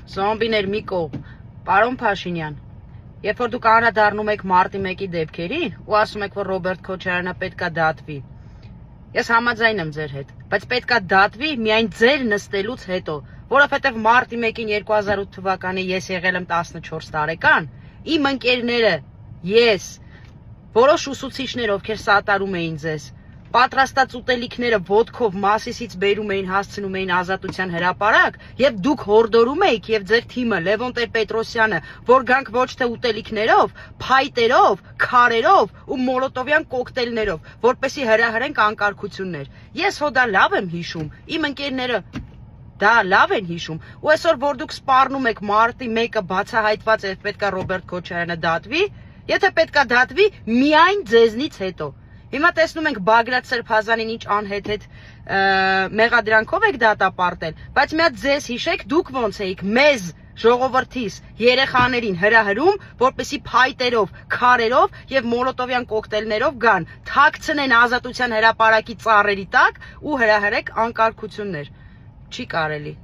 Զոմբիներ մի կողմ, պարոն Փաշինյան, երբ որ դուք անդրադառնում եք մարտի 1-ի դեպքերին ու ասում եք, որ Ռոբերտ Քոչարյանը պետքա դատվի, ես համաձայն եմ ձեր հետ, բայց պետքա դատվի միայն ձեր նստելուց հետո, որովհետև մարտի 1-ին 2008 թվականի ես եղել եմ 14 տարեկան, իմ ընկերները, ես, որոշ ուսուցիչներ, ովքեր սատարում էին ձեզ, պատրաստած ուտելիքները ոտքով Մասիսից բերում էին, հասցնում էին Ազատության հրապարակ, եւ դուք հորդորում եք եւ ձեր թիմը Լևոն Տեր-Պետրոսյանը, որ գանք ոչ թե ուտելիքներով, փայտերով, քարերով ու մոլոտովյան կոկտեյլներով, որպեսի հրահրենք անկարգություններ։ Ես հո դա լավ եմ հիշում, իմ ընկերները դա լավ են հիշում, ու այսօր որ դուք սպառնում եք մարտի 1-ը բացահայտված է, պետքա Ռոբերտ Քոչարյանը դատվի, եթե պետքա դատվի միայն ձեզնից հետո։ Հիմա տեսնում ենք Բագրատ Սրբազանին ինչ անհետ մեղադրանքով եք դատապարտել, բայց մի հատ ձեզ հիշեք, դուք ոնց էիք մեզ ժողովրդիս, երեխաներին հրահրում, որպեսի փայտերով, քարերով եւ մոլոտովյան կոկտեյլներով գան, թաքցնեն Ազատության հրապարակի ծառերի տակ ու հրահրեք անկարգություններ։ Չի կարելի։